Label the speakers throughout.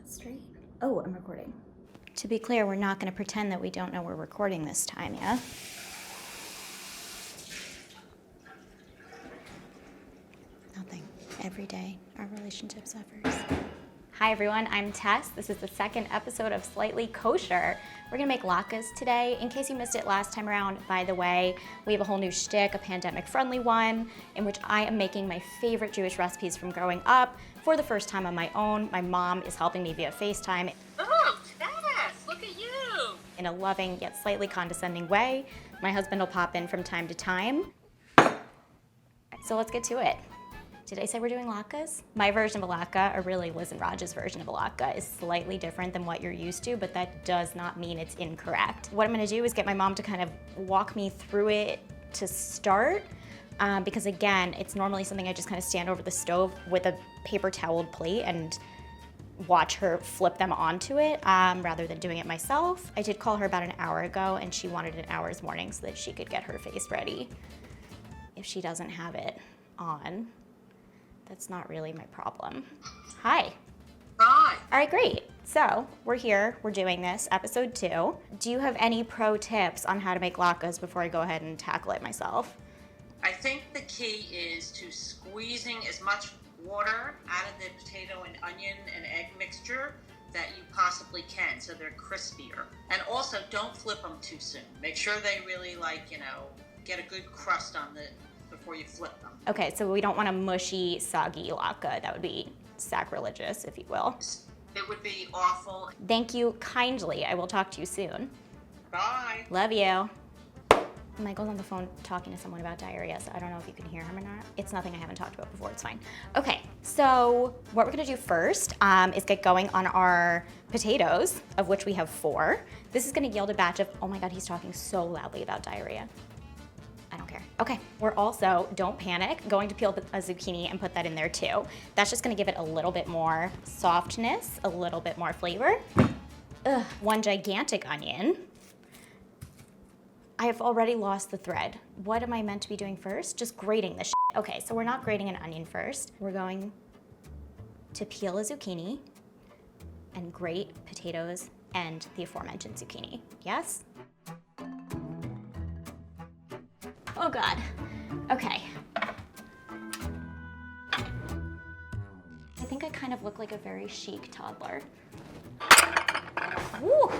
Speaker 1: that straight? Oh, I'm recording. To be clear, we're not going to pretend that we don't know we're recording this time, yeah? Nothing. Every day, our relationship suffers. Hi everyone, I'm Tess. This is the second episode of Slightly Kosher. We're gonna make latkes today. In case you missed it last time around, by the way, we have a whole new shtick, a pandemic-friendly one, in which I am making my favorite Jewish recipes from growing up for the first time on my own. My mom is helping me via FaceTime.
Speaker 2: Oh, Tess, look at you!
Speaker 1: In a loving yet slightly condescending way. My husband will pop in from time to time. So let's get to it. Did I say we're doing latkes? My version of a latke, or really Liz and Raj's version of a latke, is slightly different than what you're used to, but that does not mean it's incorrect. What I'm gonna do is get my mom to kind of walk me through it to start, because again, it's normally something I just kind of stand over the stove with a paper toweled plate and watch her flip them onto it, rather than doing it myself. I did call her about an hour ago, and she wanted an hour's warning so that she could get her face ready. If she doesn't have it on, that's not really my problem. Hi.
Speaker 2: Hi.
Speaker 1: All right, great. So we're here, we're doing this, episode 2. Do you have any pro tips on how to make latkes before I go ahead and tackle it myself?
Speaker 2: I think the key is to squeezing as much water out of the potato and onion and egg mixture that you possibly can so they're crispier. And also don't flip them too soon. Make sure they really get a good crust on the before you flip them.
Speaker 1: Okay, so we don't want a mushy, soggy latke. That would be sacrilegious, if you will.
Speaker 2: It would be awful.
Speaker 1: Thank you kindly. I will talk to you soon.
Speaker 2: Bye.
Speaker 1: Love you. Michael's on the phone talking to someone about diarrhea, so I don't know if you can hear him or not. It's nothing I haven't talked about before, it's fine. Okay, so what we're gonna do first is get going on our potatoes, of which we have 4. This is gonna yield a batch of, oh my God, he's talking so loudly about diarrhea. I don't care. Okay, we're also, don't panic, going to peel a zucchini and put that in there too. That's just gonna give it a little bit more softness, a little bit more flavor. Ugh, 1 gigantic onion. I have already lost the thread. What am I meant to be doing first? Just grating the shit. Okay, so we're not grating an onion first. We're going to peel a zucchini and grate potatoes and the aforementioned zucchini. Yes? Oh God. Okay. I think I kind of look like a very chic toddler. Woo!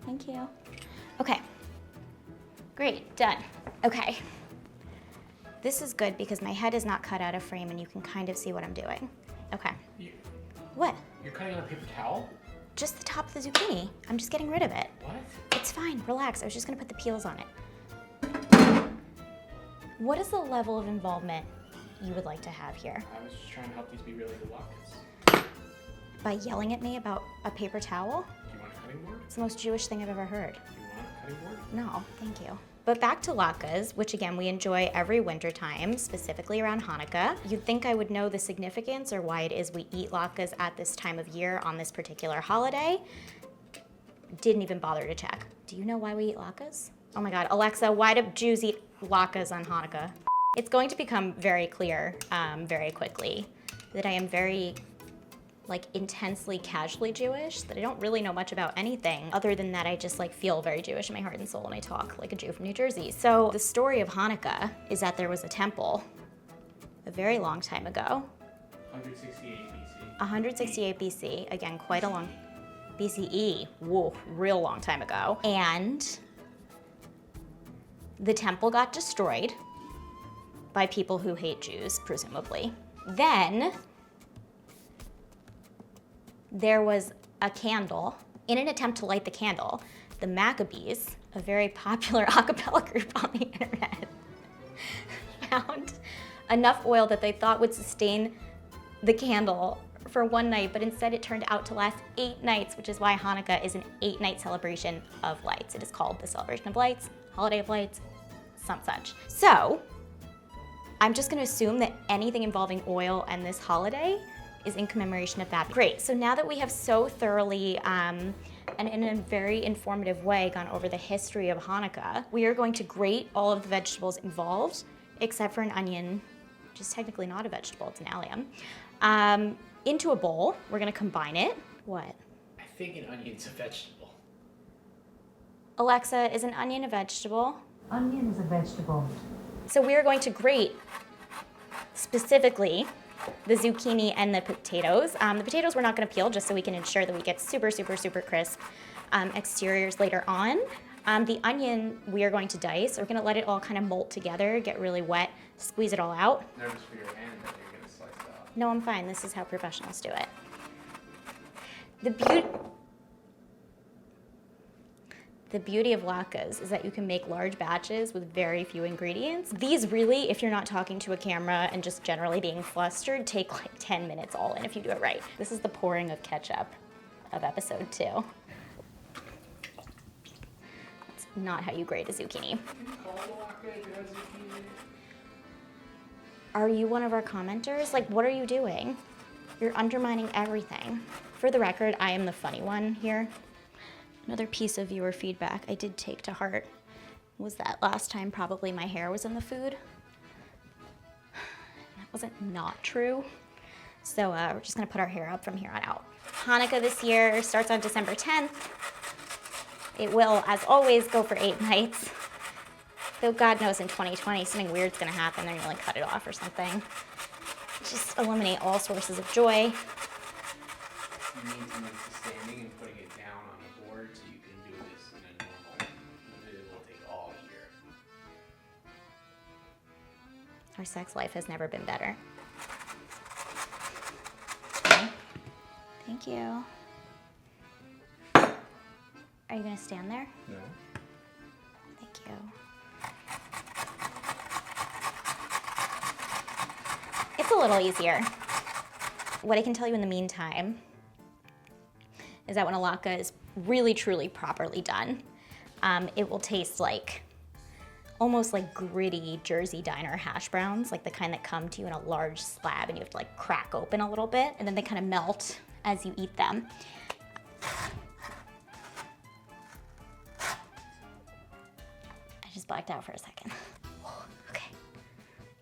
Speaker 1: Thank you. Okay. Great, done. Okay. This is good because my head is not cut out of frame and you can kind of see what I'm doing. Okay. What?
Speaker 3: You're cutting on a paper towel?
Speaker 1: Just the top of the zucchini. I'm just getting rid of it.
Speaker 3: What?
Speaker 1: It's fine, relax. I was just gonna put the peels on it. What is the level of involvement you would like to have here?
Speaker 3: I was just trying to help these be really good latkes.
Speaker 1: By yelling at me about a paper towel?
Speaker 3: Do you want a cutting board?
Speaker 1: It's the most Jewish thing I've ever heard.
Speaker 3: Do you want a cutting board?
Speaker 1: No, thank you. But back to latkes, which again we enjoy every winter time, specifically around Hanukkah. You'd think I would know the significance or why it is we eat latkes at this time of year on this particular holiday. Didn't even bother to check. Do you know why we eat latkes? Oh my God, Alexa, why do Jews eat latkes on Hanukkah? It's going to become very clear very quickly that I am very intensely casually Jewish, that I don't really know much about anything other than that I just feel very Jewish in my heart and soul and I talk like a Jew from New Jersey. So the story of Hanukkah is that there was a temple a very long time ago.
Speaker 3: 168 BC.
Speaker 1: 168 BC, again, quite a long, BCE, whoa, real long time ago. And the temple got destroyed by people who hate Jews, presumably. Then there was a candle. In an attempt to light the candle, the Maccabees, a very popular a cappella group on the internet, found enough oil that they thought would sustain the candle for 1 night, but instead it turned out to last 8 nights, which is why Hanukkah is an 8-night celebration of lights. It is called the Celebration of Lights, Holiday of Lights, some such. So, I'm just gonna assume that anything involving oil and this holiday is in commemoration of that. Great, so now that we have so thoroughly and in a very informative way gone over the history of Hanukkah, we are going to grate all of the vegetables involved, except for an onion which is technically not a vegetable, it's an allium, into a bowl. We're gonna combine it. What?
Speaker 3: I think an onion's a vegetable.
Speaker 1: Alexa, is an onion a vegetable?
Speaker 4: Onion is a vegetable.
Speaker 1: So we are going to grate specifically the zucchini and the potatoes. The potatoes we're not gonna peel just so we can ensure that we get super, super, super crisp exteriors later on. The onion we are going to dice. We're gonna let it all kind of molt together, get really wet, squeeze it all out.
Speaker 3: Nervous for your hand that you're gonna slice it out.
Speaker 1: No, I'm fine. This is how professionals do it. The beauty of latkes is that you can make large batches with very few ingredients. These really, if you're not talking to a camera and just generally being flustered, take like 10 minutes all in if you do it right. This is the pouring of ketchup of episode 2. It's not how you grate a zucchini. Are you one of our commenters? Like, what are you doing? You're undermining everything. For the record, I am the funny one here. Another piece of viewer feedback I did take to heart was that last time probably my hair was in the food. That wasn't not true. So we're just gonna put our hair up from here on out. Hanukkah this year starts on December 10th. It will, as always, go for 8 nights. Though God knows in 2020 something weird's gonna happen, they're gonna like cut it off or something. Just eliminate all sources of joy.
Speaker 3: You need someone standing and putting it down on the board so you can do this in a normal. It will take all year.
Speaker 1: Our sex life has never been better. Okay. Thank you. Are you gonna stand there?
Speaker 3: No.
Speaker 1: Thank you. It's a little easier. What I can tell you in the meantime is that when a latke is really, truly, properly done, it will taste like almost like gritty Jersey diner hash browns, like the kind that come to you in a large slab and you have to like crack open a little bit and then they kind of melt as you eat them. I just blacked out for a second. Okay,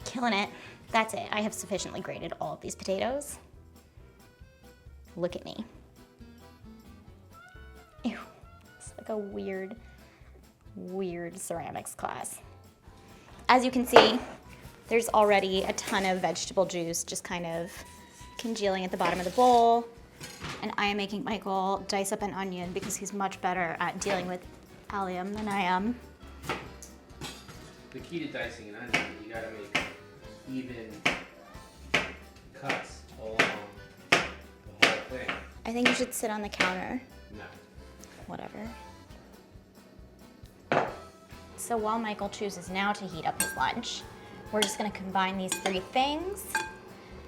Speaker 1: killing it. That's it. I have sufficiently grated all of these potatoes. Look at me. Ew, it's like a weird, weird ceramics class. As you can see, there's already a ton of vegetable juice just kind of congealing at the bottom of the bowl. And I am making Michael dice up an onion because he's much better at dealing with allium than I am.
Speaker 3: The key to dicing an onion, you gotta make even cuts along the whole thing.
Speaker 1: I think you should sit on the counter.
Speaker 3: No.
Speaker 1: Whatever. So while Michael chooses now to heat up his lunch, we're just gonna combine these 3 things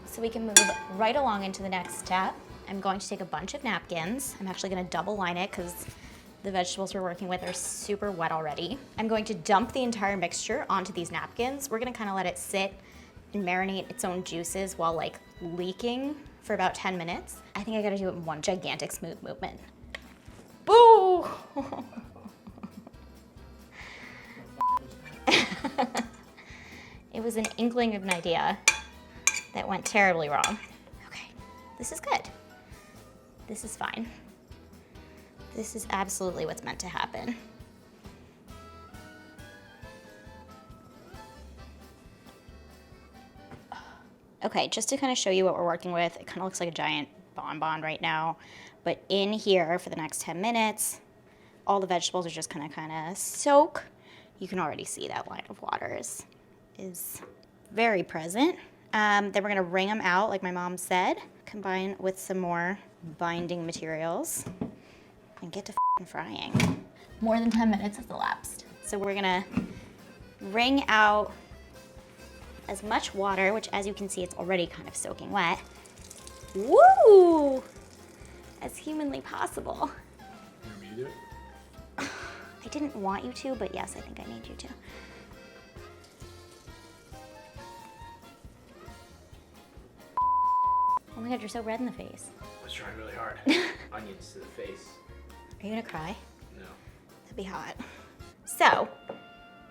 Speaker 1: so we can move right along into the next step. I'm going to take a bunch of napkins. I'm actually gonna double line it because the vegetables we're working with are super wet already. I'm going to dump the entire mixture onto these napkins. We're gonna kind of let it sit and marinate its own juices while like leaking for about 10 minutes. I think I gotta do it in one gigantic smooth movement. Boo! It was an inkling of an idea that went terribly wrong. Okay, this is good. This is fine. This is absolutely what's meant to happen. Okay, just to kind of show you what we're working with, it kind of looks like a giant bonbon right now, but in here for the next 10 minutes, all the vegetables are just gonna kind of soak. You can already see that line of water is very present. Then we're gonna wring them out, like my mom said, combine with some more binding materials, and get to frying. More than 10 minutes has elapsed. So we're gonna wring out as much water, which as you can see, it's already kind of soaking wet. Woo! As humanly possible.
Speaker 3: You want me to do it?
Speaker 1: I didn't want you to, but yes, I think I need you to. Oh my God, you're so red in the face.
Speaker 3: I was trying really hard. Onions to the face.
Speaker 1: Are you gonna cry?
Speaker 3: No.
Speaker 1: That'd be hot. So,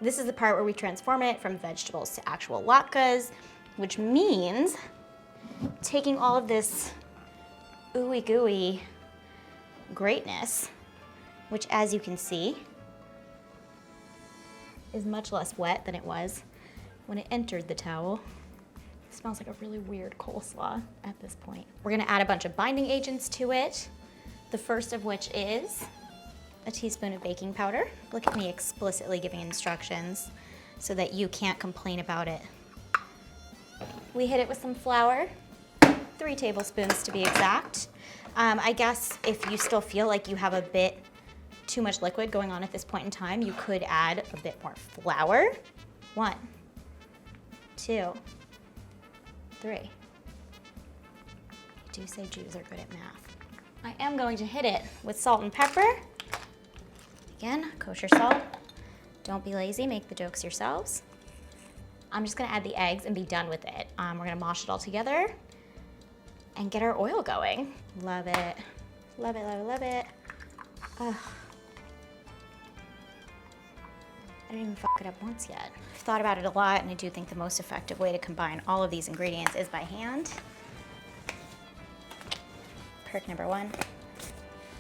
Speaker 1: this is the part where we transform it from vegetables to actual latkes. which means taking all of this ooey gooey greatness, which as you can see, is much less wet than it was when it entered the towel. It smells like a really weird coleslaw at this point. We're gonna add a bunch of binding agents to it. The first of which is a teaspoon of baking powder. Look at me explicitly giving instructions so that you can't complain about it. We hit it with some flour, 3 tablespoons to be exact. I guess if you still feel like you have a bit too much liquid going on at this point in time, you could add a bit more flour. 1, 2, 3. I do say Jews are good at math. I am going to hit it with salt and pepper. Again, kosher salt. Don't be lazy, make the jokes yourselves. I'm just gonna add the eggs and be done with it. We're gonna mash it all together and get our oil going. Love it. Love it, love it, love it. Ugh. I didn't even fuck it up once yet. I've thought about it a lot, and I do think the most effective way to combine all of these ingredients is by hand. Perk number 1,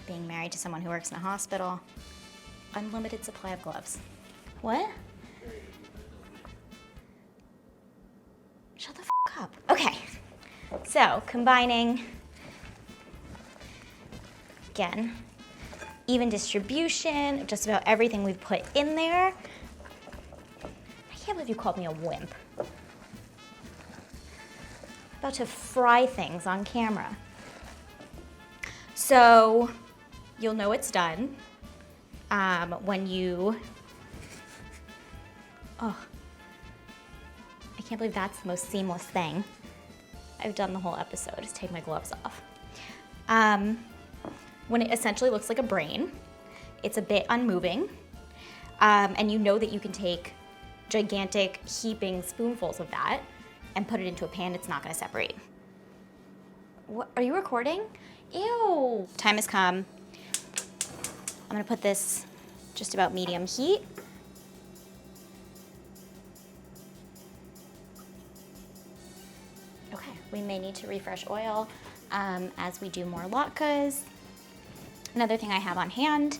Speaker 1: being married to someone who works in a hospital, unlimited supply of gloves. What? Shut the fuck up. Okay, so combining, again, even distribution of just about everything we've put in there. I can't believe you called me a wimp. About to fry things on camera. So you'll know it's done when you, oh, I can't believe that's the most seamless thing I've done the whole episode, is take my gloves off. When it essentially looks like a brain, it's a bit unmoving, and you know that you can take gigantic heaping spoonfuls of that and put it into a pan, it's not gonna separate. What, are you recording? Ew. Time has come. I'm gonna put this just about medium heat. Okay, we may need to refresh oil as we do more latkes. Another thing I have on hand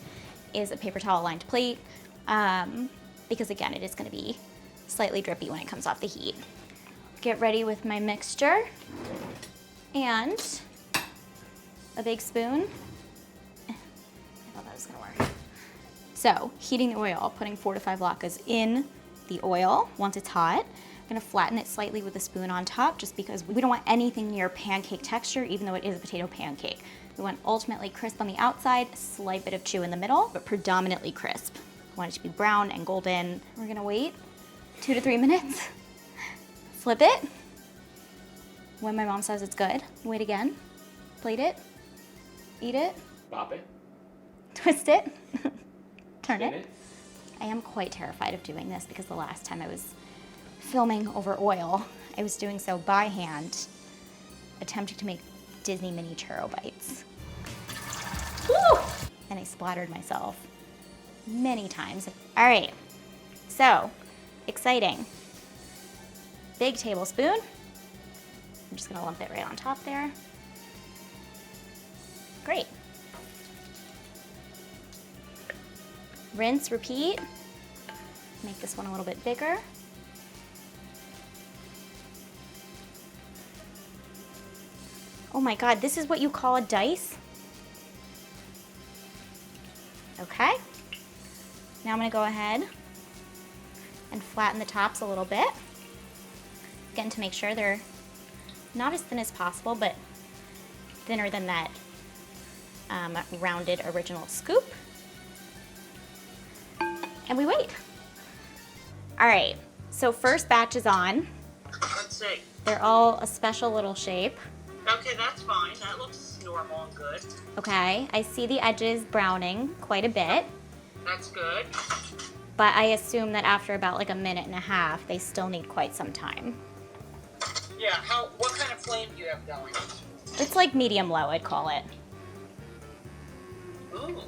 Speaker 1: is a paper towel lined plate because again, it is gonna be slightly drippy when it comes off the heat. Get ready with my mixture and a big spoon. I thought that was gonna work. So, heating the oil, putting 4 to 5 latkes in the oil once it's hot. I'm gonna flatten it slightly with a spoon on top just because we don't want anything near pancake texture, even though it is a potato pancake. We want ultimately crisp on the outside, a slight bit of chew in the middle, but predominantly crisp. We want it to be brown and golden. We're gonna wait 2 to 3 minutes. Flip it. When my mom says it's good, wait again. Plate it. Eat it.
Speaker 3: Bop it.
Speaker 1: Twist it. Turn
Speaker 3: Spin
Speaker 1: it. I am quite terrified of doing this because the last time I was filming over oil, I was doing so by hand, attempting to make Disney mini churro bites. Woo! And I splattered myself many times. All right, so exciting. Big tablespoon. I'm just gonna lump it right on top there. Great. Rinse, repeat. Make this one a little bit bigger. Oh my God, this is what you call a dice? Okay. Now I'm gonna go ahead and flatten the tops a little bit. Again, to make sure they're not as thin as possible, but thinner than that rounded original scoop. And we wait. All right, so first batch is on.
Speaker 2: Let's see.
Speaker 1: They're all a special little shape.
Speaker 2: Okay, that's fine. That looks normal and good.
Speaker 1: Okay, I see the edges browning quite a bit,
Speaker 2: That's good.
Speaker 1: but I assume that after about like a minute and a half, they still need quite some time.
Speaker 2: Yeah, what kind of flame do you have going?
Speaker 1: It's like medium low, I'd call it.
Speaker 2: Ooh.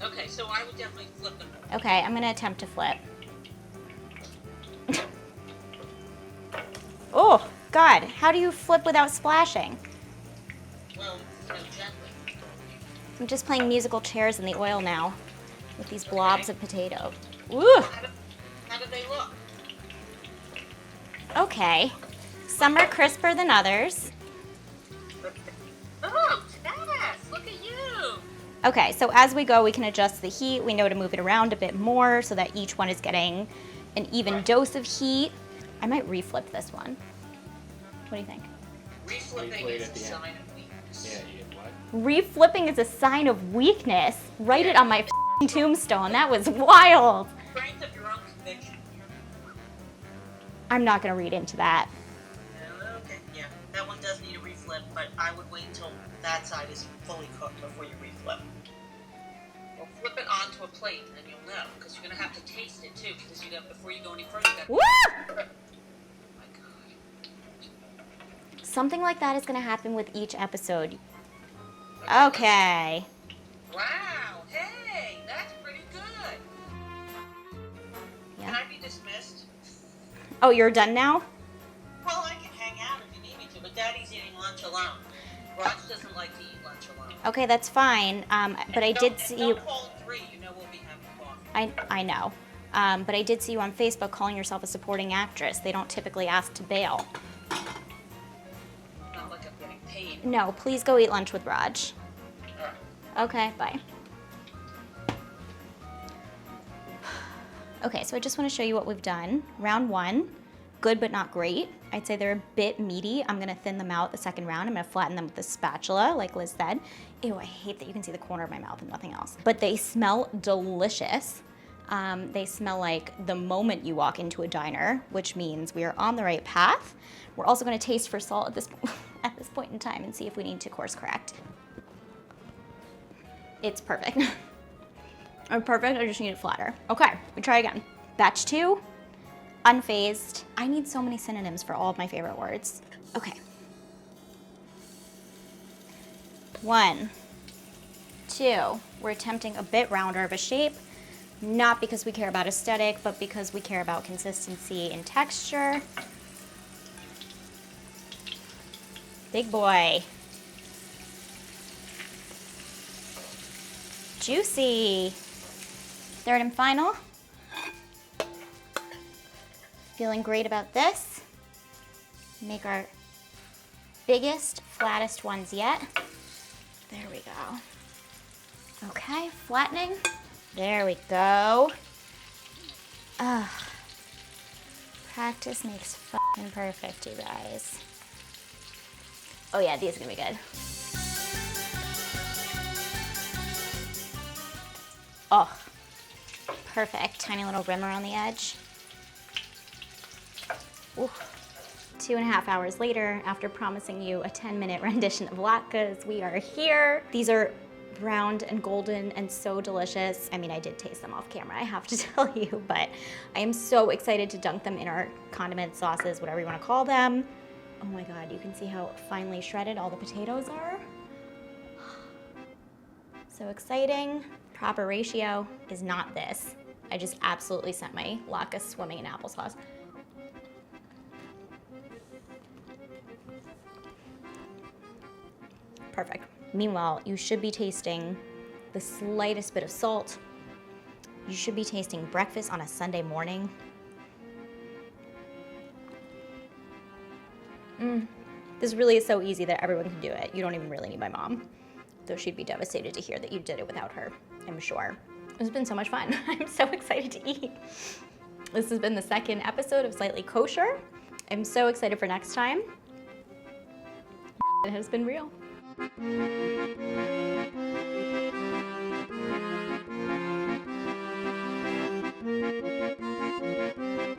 Speaker 2: Okay, so I would definitely flip them.
Speaker 1: Okay, I'm gonna attempt to flip. Oh, God, how do you flip without splashing?
Speaker 2: Well, gently.
Speaker 1: I'm just playing musical chairs in the oil now with these blobs of potato. Ooh,
Speaker 2: How do they look?
Speaker 1: okay. Some are crisper than others.
Speaker 2: Oh, Tess, look at you.
Speaker 1: Okay, so as we go, we can adjust the heat. We know to move it around a bit more so that each one is getting an even dose of heat. I might reflip this one. What do you think?
Speaker 2: Reflipping
Speaker 3: Wait
Speaker 2: is
Speaker 3: at
Speaker 2: a
Speaker 3: the end.
Speaker 2: sign of weakness.
Speaker 3: Yeah, you get what?
Speaker 1: Reflipping is a sign of weakness. Write it on my f***ing tombstone. That was wild.
Speaker 2: Strength of your own conviction.
Speaker 1: I'm not gonna read into that.
Speaker 2: Okay, yeah. That one does need a reflip, but I would wait until that side is fully cooked before you reflip. Well, flip it onto a plate and you'll know, because you're going to have to taste it too, because before you go any further, you
Speaker 1: Woo!
Speaker 2: Oh my God.
Speaker 1: Something like that is gonna happen with each episode. Okay.
Speaker 2: Wow, hey, that's pretty good. Can
Speaker 1: Yeah.
Speaker 2: I be dismissed?
Speaker 1: Oh, you're done now?
Speaker 2: Well, I can hang out if you need me to, but Daddy's eating lunch alone. Raj doesn't like to eat lunch alone.
Speaker 1: Okay, that's fine. But I did see you.
Speaker 2: Don't call it 3, you know we'll be having coffee.
Speaker 1: I know. But I did see you on Facebook calling yourself a supporting actress. They don't typically ask to bail.
Speaker 2: Not like I'm getting paid.
Speaker 1: No, please go eat lunch with Raj.
Speaker 2: Alright.
Speaker 1: Okay, bye. Okay, so I just want to show you what we've done. Round 1, good but not great. I'd say they're a bit meaty. I'm gonna thin them out the second round. I'm gonna flatten them with the spatula, like Liz said. Ew, I hate that you can see the corner of my mouth and nothing else. But they smell delicious. They smell like the moment you walk into a diner, which means we are on the right path. We're also gonna taste for salt at this, at this point in time and see if we need to course correct. It's perfect. I'm perfect, I just need it flatter. Okay, we try again. Batch 2, unfazed. I need so many synonyms for all of my favorite words. Okay. 1, 2, we're attempting a bit rounder of a shape, not because we care about aesthetic, but because we care about consistency and texture. Big boy. Juicy. Third and final. Feeling great about this. Make our biggest, flattest ones yet. There we go. Okay, flattening. There we go. Ugh. Practice makes fucking perfect, you guys. Oh yeah, these are gonna be good. Oh, perfect. Tiny little rim around the edge. Ooh. 2.5 hours later, after promising you a 10-minute rendition of latkes, we are here. These are browned and golden and so delicious. I mean, I did taste them off camera, I have to tell you, but I am so excited to dunk them in our condiment sauces, whatever you want to call them. Oh my God, you can see how finely shredded all the potatoes are. So exciting. Proper ratio is not this. I just absolutely sent my latkes swimming in applesauce. Perfect. Meanwhile, you should be tasting the slightest bit of salt. You should be tasting breakfast on a Sunday morning. This really is so easy that everyone can do it. You don't even really need my mom, though she'd be devastated to hear that you did it without her, I'm sure. It's been so much fun. I'm so excited to eat. This has been the second episode of Slightly Kosher. I'm so excited for next time. It has been real.